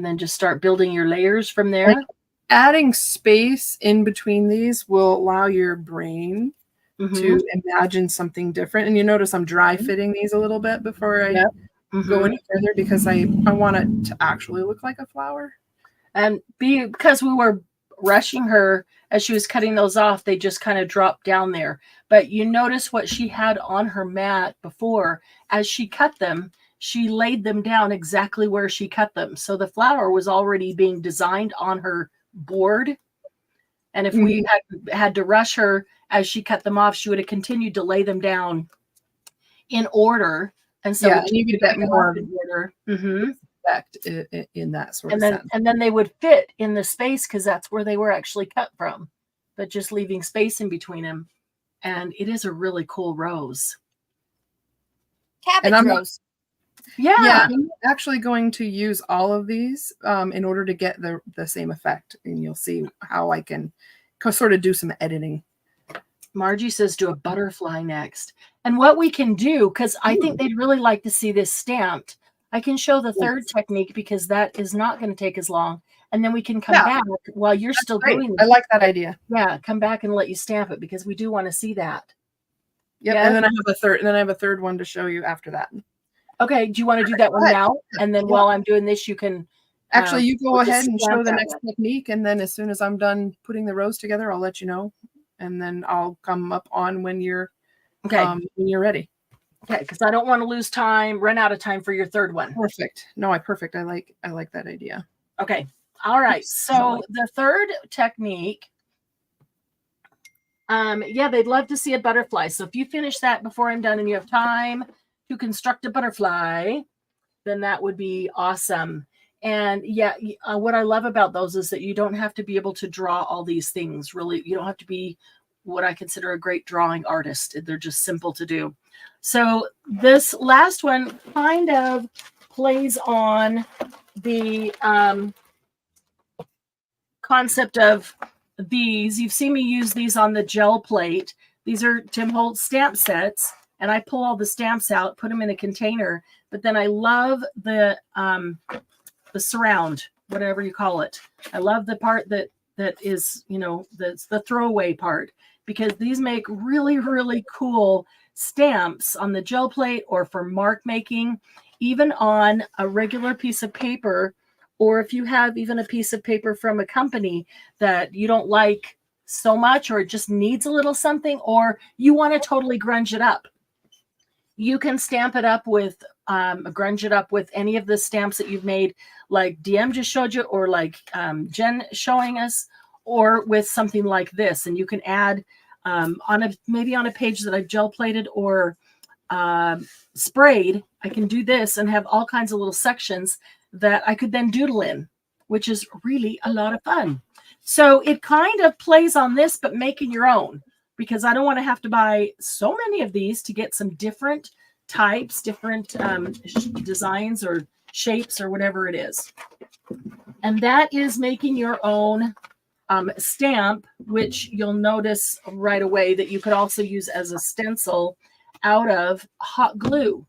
then just start building your layers from there. Like adding space in between these will allow your brain to imagine something different. And you notice I'm dry fitting these a little bit before I go any further, because I want it to actually look like a flower. And because we were rushing her as she was cutting those off, they just kind of dropped down there. But you notice what she had on her mat before. As she cut them, she laid them down exactly where she cut them. So the flower was already being designed on her board. And if we had to rush her as she cut them off, she would have continued to lay them down in order. And so you could get more order. Effect in that sort of sense. And then they would fit in the space because that's where they were actually cut from, but just leaving space in between them. And it is a really cool rose. Cabbage rose. Yeah. I'm actually going to use all of these in order to get the same effect. And you'll see how I can sort of do some editing. Margie says do a butterfly next. And what we can do, because I think they'd really like to see this stamped, I can show the third technique because that is not going to take as long. And then we can come back while you're still doing it. I like that idea. Yeah, come back and let you stamp it because we do want to see that. Yep. Yeah. And then I have a third one to show you after that. Okay. Do you want to do that one now? And then while I'm doing this, you can actually you go ahead and show the next technique. And then as soon as I'm done putting the rose together, I'll let you know. And then I'll come up on when you're when you're ready. Okay, because I don't want to lose time, run out of time for your third one. Perfect. No, perfect. I like that idea. Okay. All right. So the third technique, they'd love to see a butterfly. So if you finish that before I'm done and you have time to construct a butterfly, then that would be awesome. And what I love about those is that you don't have to be able to draw all these things. Really, you don't have to be what I consider a great drawing artist. They're just simple to do. So this last one kind of plays on the concept of these. You've seen me use these on the gel plate. These are Tim Holtz stamp sets, and I pull all the stamps out, put them in a container. But then I love the surround, whatever you call it. I love the part that is, that's the throwaway part, because these make really, really cool stamps on the gel plate or for mark making, even on a regular piece of paper, or if you have even a piece of paper from a company that you don't like so much, or it just needs a little something, or you want to totally grunge it up. You can stamp it up with, grunge it up with any of the stamps that you've made, like DM just showed you, or like Jen showing us, or with something like this. And you can add maybe on a page that I've gel plated or sprayed, I can do this and have all kinds of little sections that I could then doodle in, which is really a lot of fun. So it kind of plays on this, but making your own, because I don't want to have to buy so many of these to get some different types, different designs or shapes or whatever it is. And that is making your own stamp, which you'll notice right away that you could also use as a stencil out of hot glue.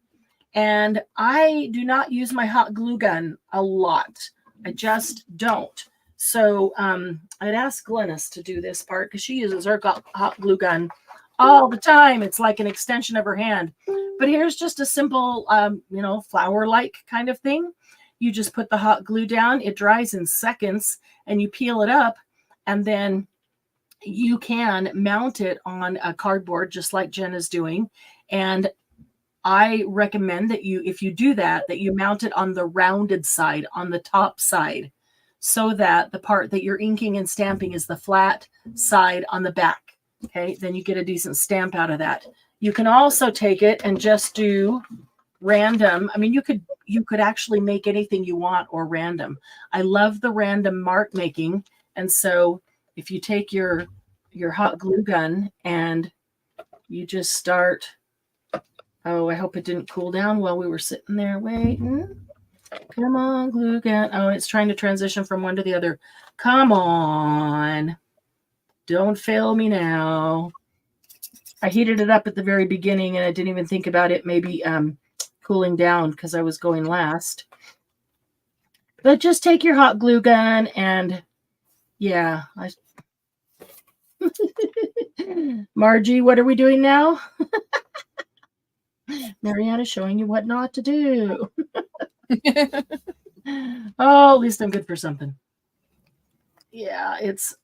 And I do not use my hot glue gun a lot. I just don't. So I'd ask Glennis to do this part because she uses her hot glue gun all the time. It's like an extension of her hand. But here's just a simple, flower-like kind of thing. You just put the hot glue down. It dries in seconds, and you peel it up, and then you can mount it on a cardboard just like Jen is doing. And I recommend that if you do that, you mount it on the rounded side, on the top side, so that the part that you're inking and stamping is the flat side on the back. Okay, then you get a decent stamp out of that. You can also take it and just do random. I mean, you could actually make anything you want or random. I love the random mark making. And so if you take your hot glue gun and you just start, oh, I hope it didn't cool down while we were sitting there waiting. Come on, glue gun. Oh, it's trying to transition from one to the other. Come on. Don't fail me now. I heated it up at the very beginning and I didn't even think about it maybe cooling down because I was going last. But just take your hot glue gun and yeah. Margie, what are we doing now? Marianne is showing you what not to do. Oh, at least I'm good for something. Yeah, it's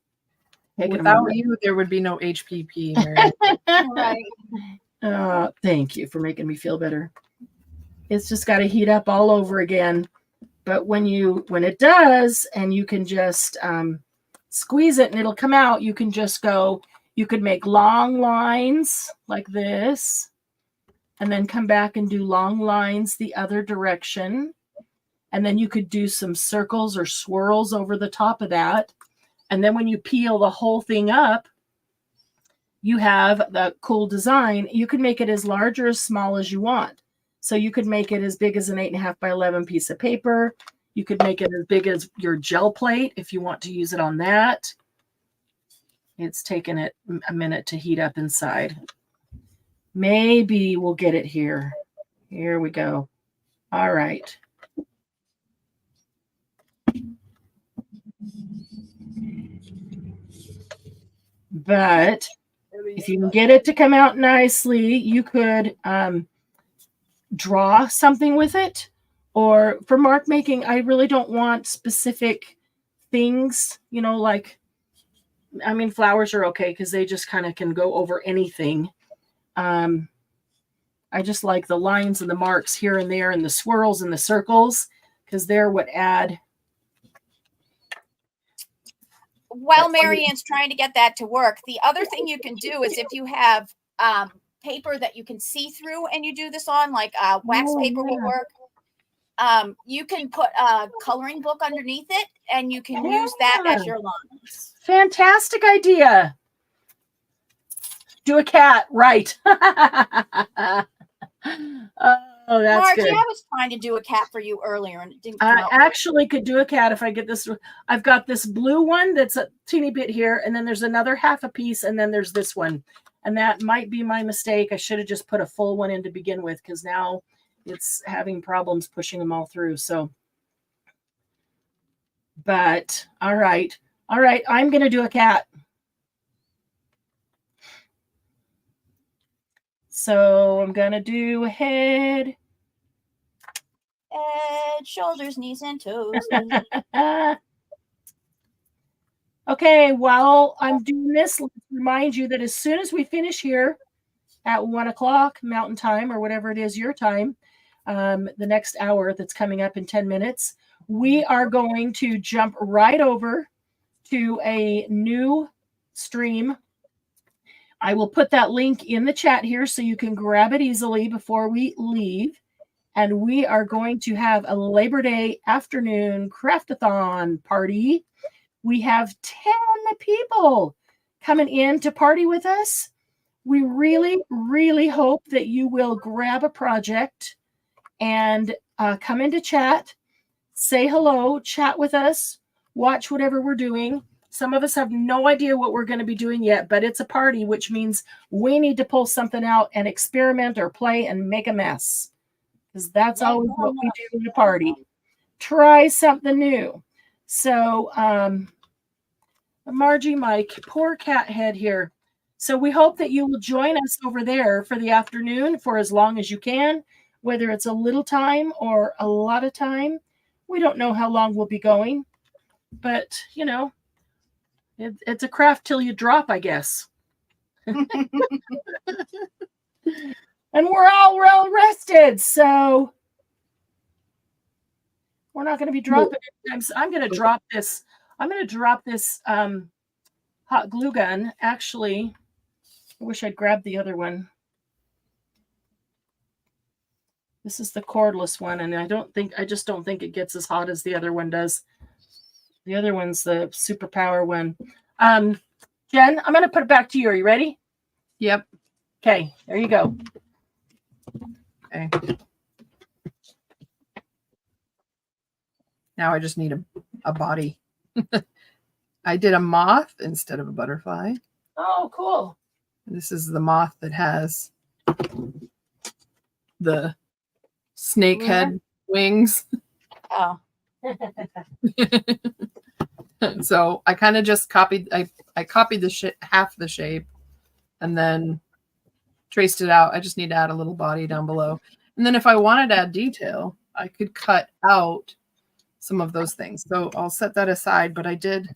Without you, there would be no HPP, Marianne. Right. Thank you for making me feel better. It's just got to heat up all over again. But when it does, and you can just squeeze it and it'll come out, you can just go, you could make long lines like this, and then come back and do long lines the other direction. And then you could do some circles or swirls over the top of that. And then when you peel the whole thing up, you have the cool design. You can make it as large or as small as you want. So you could make it as big as an 8.5 by 11 piece of paper. You could make it as big as your gel plate if you want to use it on that. It's taken it a minute to heat up inside. Maybe we'll get it here. Here we go. All right. But if you can get it to come out nicely, you could draw something with it. Or for mark making, I really don't want specific things, like, I mean, flowers are okay because they just kind of can go over anything. I just like the lines and the marks here and there and the swirls and the circles because they're what add. While Marianne's trying to get that to work, the other thing you can do is if you have paper that you can see through and you do this on, like wax paper will work. You can put a coloring book underneath it and you can use that as your lines. Fantastic idea. Do a cat, right. Oh, that's Margie, good. I was trying to do a cat for you earlier and it didn't come I out actually could do a cat if I get this. I've got this blue one that's a teeny bit here, and then there's another half a piece, and then there's this one. And that might be my mistake. I should have just put a full one in to begin with because now it's having problems pushing them all through. So, but all right. I'm going to do a cat. So I'm going to do a head. Head, shoulders, knees, and toes. Okay, while I'm doing this, let's remind you that as soon as we finish here at 1 o'clock Mountain Time or whatever it is your time, the next hour that's coming up in 10 minutes, we are going to jump right over to a new stream. I will put that link in the chat here so you can grab it easily before we leave. And we are going to have a Labor Day afternoon craftathon party. We have 10 people coming in to party with us. We really, really hope that you will grab a project and come into chat, say hello, chat with us, watch whatever we're doing. Some of us have no idea what we're going to be doing yet, but it's a party, which means we need to pull something out and experiment or play and make a mess. Because that's always what we do in a party. Try something new. So, Margie, my poor cat head here. So we hope that you will join us over there for the afternoon for as long as you can, whether it's a little time or a lot of time. We don't know how long we'll be going, but, it's a craft till you drop, I guess. And we're all well rested, so we're not going to be dropping it. I'm going to drop this. I'm going to drop this hot glue gun. Actually, I wish I'd grabbed the other one. This is the cordless one, and I just don't think it gets as hot as the other one does. The other one's the superpower one. Jen, I'm going to put it back to you. Are you ready? Yep. Okay, there you go. Okay. Now I just need a body. I did a moth instead of a butterfly. Oh, cool. This is the moth that has the snake head wings. Oh. So I kind of just copied, I copied the half the shape and then traced it out. I just need to add a little body down below. And then if I wanted to add detail, I could cut out some of those things. So I'll set that aside, but I did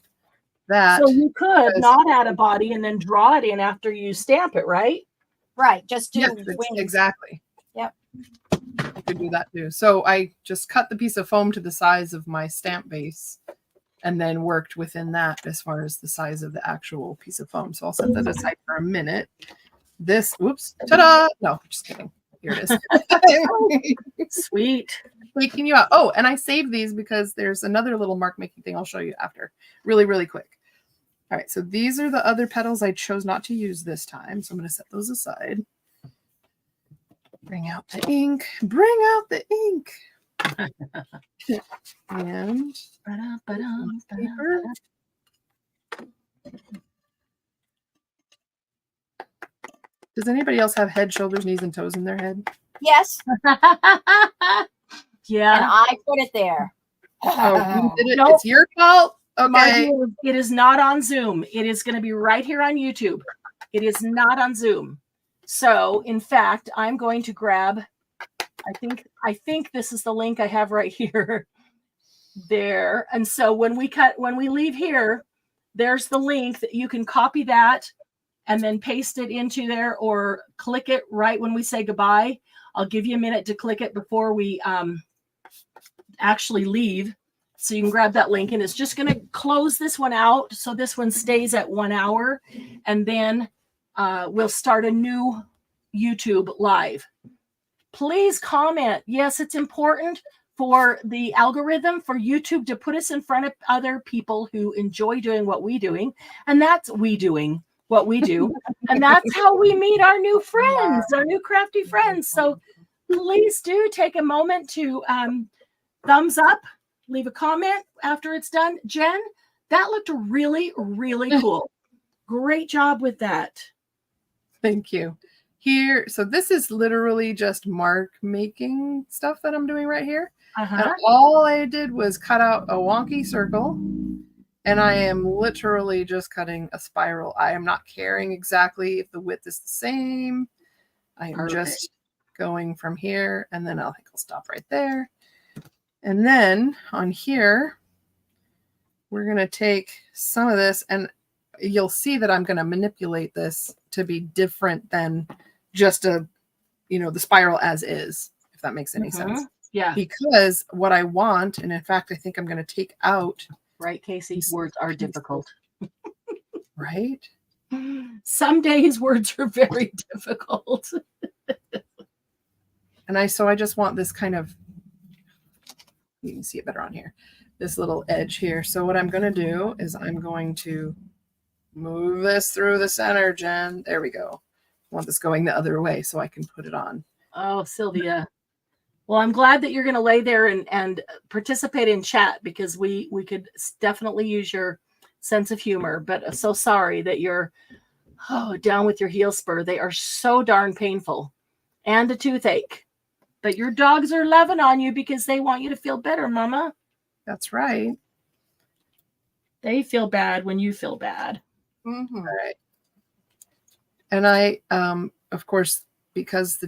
that. So you could not add a body and then draw it in after you stamp it, right? Right. Just do wings. Exactly. Yep. I could do that too. So I just cut the piece of foam to the size of my stamp base and then worked within that as far as the size of the actual piece of foam. So I'll set that aside for a minute. This, whoops, ta-da! No, just kidding. Here it is. Sweet. Freaking you out. Oh, and I saved these because there's another little mark making thing I'll show you after. Really, really quick. All right, so these are the other petals I chose not to use this time. So I'm going to set those aside. Bring out the ink. Bring out the ink. And paper. Does anybody else have head, shoulders, knees, and toes in their head? Yes. Yeah. And I put it there. Oh, you did it. Nope. It's your fault. Okay. Margie, it is not on Zoom. It is going to be right here on YouTube. It is not on Zoom. So, in fact, I'm going to grab, I think this is the link I have right here. There. And so when we leave here, there's the link that you can copy that and then paste it into there or click it right when we say goodbye. I'll give you a minute to click it before we actually leave. So you can grab that link, and it's just going to close this one out. So this one stays at 1 hour, and then we'll start a new YouTube live. Please comment. Yes, it's important for the algorithm for YouTube to put us in front of other people who enjoy doing what we're doing. And that's doing what we do. And that's how we meet our new friends, our new crafty friends. So please do take a moment to thumbs up, leave a comment after it's done. Jen, that looked really, really cool. Great job with that. Thank you. Here, so this is literally just mark making stuff that I'm doing right here. And all I did was cut out a wonky circle, and I am literally just cutting a spiral. I am not caring exactly if the width is the same. I am just going from here, and then I think I'll stop right there. And then on here, we're going to take some of this, and you'll see that I'm going to manipulate this to be different than just the spiral as is, if that makes any sense. Yeah. Because what I want, and in fact, I think I'm going to take out. Right, Casey? Words are difficult. Right? Some days words are very difficult. And I just want this kind of, you can see it better on here, this little edge here. So what I'm going to do is I'm going to move this through the center, Jen. There we go. I want this going the other way so I can put it on. Oh, Sylvia. Well, I'm glad that you're going to lay there and participate in chat, because we could definitely use your sense of humor. But so sorry that you're down with your heel spur. They are so darn painful, and a toothache. But your dogs are loving on you because they want you to feel better, Mama. That's right. They feel bad when you feel bad. Mm-hmm. All right. And I, of course, because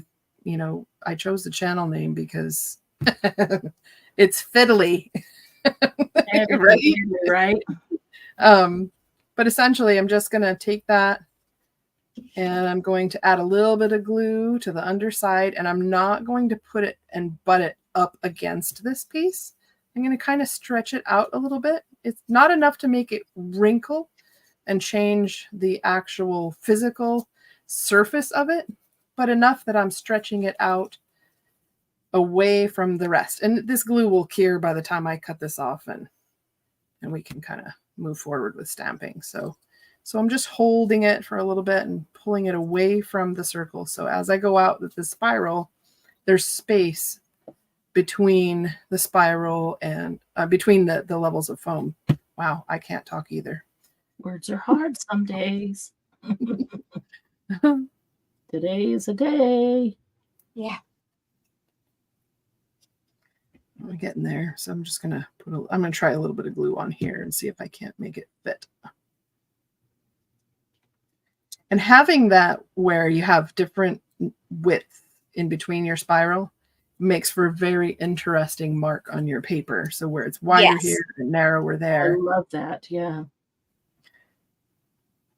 I chose the channel name because it's fiddly. Right? But essentially I'm just going to take that and I'm going to add a little bit of glue to the underside, and I'm not going to put it and butt it up against this piece. I'm going to kind of stretch it out a little bit. It's not enough to make it wrinkle and change the actual physical surface of it, but enough that I'm stretching it out away from the rest. And this glue will cure by the time I cut this off, and we can kind of move forward with stamping. So I'm just holding it for a little bit and pulling it away from the circle. So as I go out with the spiral, there's space between the spiral and between the levels of foam. Wow, I can't talk either. Words are hard some days. Today is a day. Yeah. I'm getting there. So I'm just going to I'm going to try a little bit of glue on here and see if I can't make it fit. And having that where you have different width in between your spiral makes for a very interesting mark on your paper. So where it's wider here and narrower there. I love that. Yeah.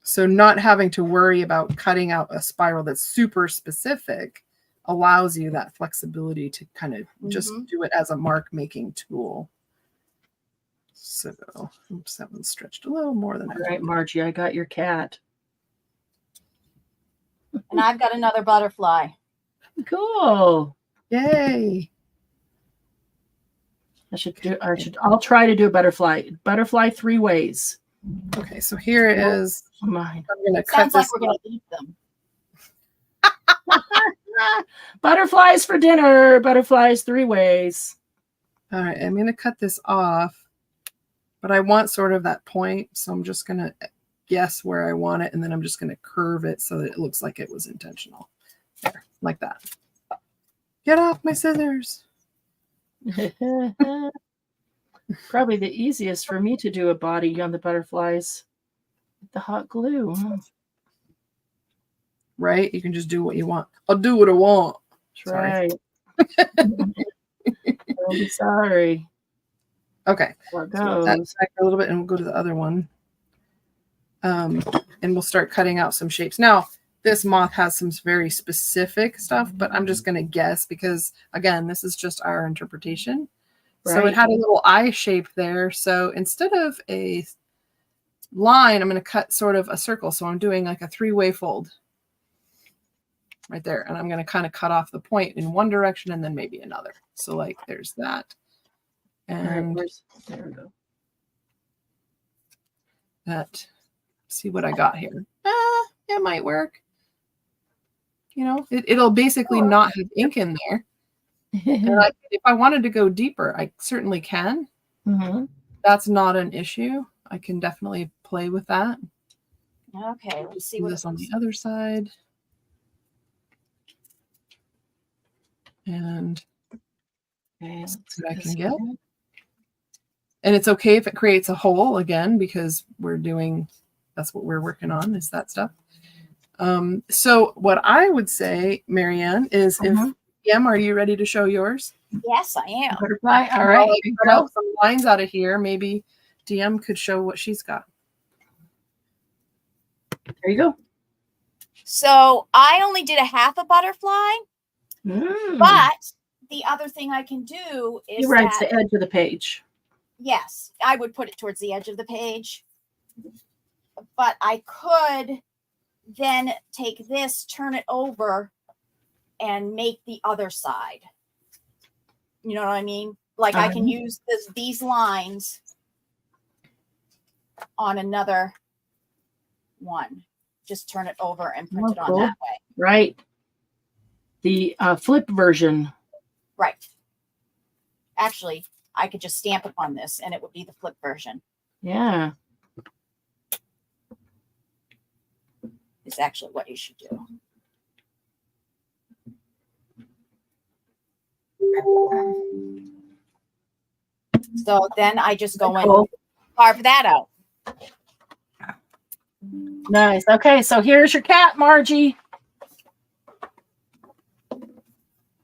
So not having to worry about cutting out a spiral that's super specific allows you that flexibility to kind of just do it as a mark making tool. So, oops, that one's stretched a little more than I right, Margie, I got your cat. And I've got another butterfly. Cool. Yay. I'll try to do a butterfly. Butterfly 3 ways. Okay, so here is mine. I'm gonna cut Sounds like this we're gonna eat them. Butterflies for dinner. Butterflies 3 ways. All right, I'm gonna cut this off, but I want sort of that point, so I'm just gonna guess where I want it, and then I'm just gonna curve it so that it looks like it was intentional. There, like that. Get off my scissors. Probably the easiest for me to do a body on the butterflies with the hot glue. Right? You can just do what you want. I'll do what I want. That's right. Don't be sorry. Okay. So that's back a little bit, and we'll go to the other one. And we'll start cutting out some shapes. Now, this moth has some very specific stuff, but I'm just going to guess because, again, this is just our interpretation. Right. So it had a little eye shape there. So instead of a line, I'm going to cut sort of a circle. So I'm doing like a 3-way fold right there. And I'm going to kind of cut off the point in one direction and then maybe another. So like there's that. And there we go. That, see what I got here. It might work. You know, it'll basically not have ink in there. And if I wanted to go deeper, I certainly can. That's not an issue. I can definitely play with that. Okay, let's see what this on the other side. And let's see what I can get. And it's okay if it creates a hole again, because that's what we're working on, is that stuff. So what I would say, Marianne, is if are you ready to show yours? Yes, I am. Butterfly. All right. Cut out some lines out of here. Maybe DM could show what she's got. There you go. So I only did a half a butterfly, but the other thing I can do is he writes the edge of the page. Yes, I would put it towards the edge of the page, but I could then take this, turn it over, and make the other side. You know what I mean? Like I can use these lines on another one. Just turn it over and print it on that way. Right. The flip version. Right. Actually, I could just stamp it on this and it would be the flip version. Yeah. Is actually what you should do. So then I just go and carve that out. Nice. Okay, so here's your cat, Margie.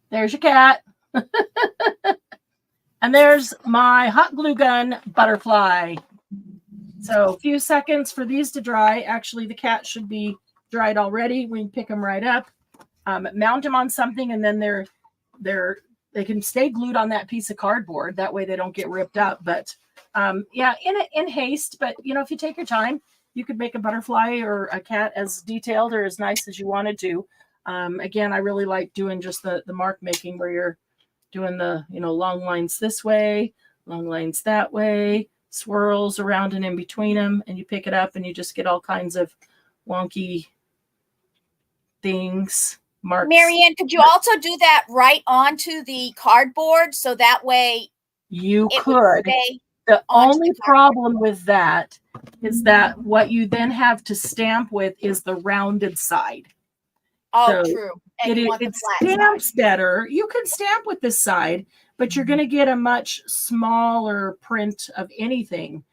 There's your cat. And there's my hot glue gun butterfly. So a few seconds for these to dry. Actually, the cat should be dried already. We can pick them right up, mount them on something, and then they can stay glued on that piece of cardboard. That way they don't get ripped up. But yeah, in haste. But you know, if you take your time, you could make a butterfly or a cat as detailed or as nice as you wanted to. Again, I really like doing just the mark making where you're doing the, you know, long lines this way, long lines that way, swirls around and in between them, and you pick it up and you just get all kinds of wonky things. Marks. Marianne, could you also do that right onto the cardboard so that way you could? The only problem with that is that what you then have to stamp with is the rounded side. Oh, so true. And it stamps better. You can stamp with this side, but you're going to get a much smaller print of anything.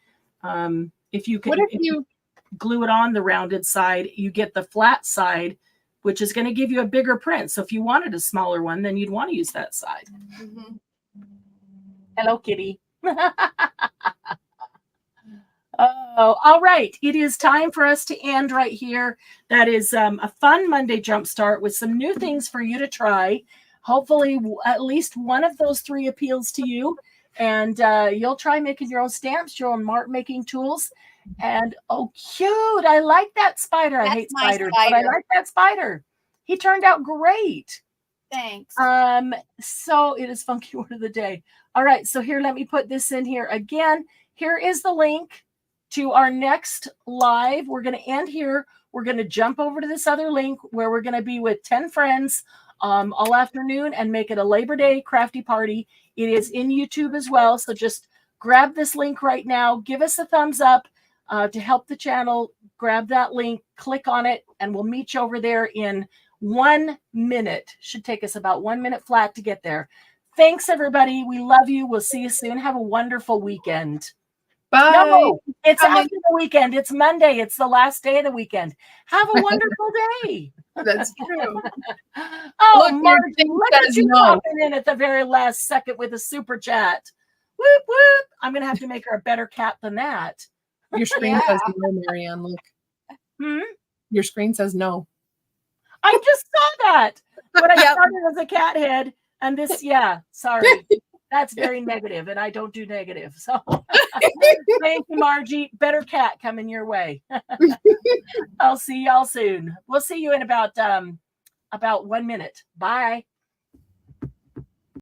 If you glue it on the rounded side, you get the flat side, which is going to give you a bigger print. So if you wanted a smaller one, then you'd want to use that side. Hello, kitty. Oh, all right. It is time for us to end right here. That is a fun Monday jumpstart with some new things for you to try. Hopefully, at least one of those 3 appeals to you. And you'll try making your own stamps, your own mark making tools. And oh, cute. I like that spider. I hate spiders, but I like that spider. He turned out great. Thanks. So it is funky word of the day. All right. So here, let me put this in here again. Here is the link to our next live. We're going to end here. We're going to jump over to this other link where we're going to be with 10 friends all afternoon and make it a Labor Day crafty party. It is in YouTube as well. So just grab this link right now. Give us a thumbs up to help the channel. Grab that link, click on it, and we'll meet you over there in 1 minute. Should take us about 1 minute flat to get there. Thanks, everybody. We love you. We'll see you soon. Have a wonderful weekend. Bye. No, it's after the weekend. It's Monday. It's the last day of the weekend. Have a wonderful day. That's true. Oh, Margie, look at you popping in at the very last second with a super chat. Whoop, whoop. I'm going to have to make her a better cat than that. Your screen says no, Marianne. Look. Your screen says no. I just saw that. But I started as a cat head. And this, sorry. That's very negative, and I don't do negative. So thank you, Margie. Better cat coming your way. I'll see y'all soon. We'll see you in about 1 minute. Bye.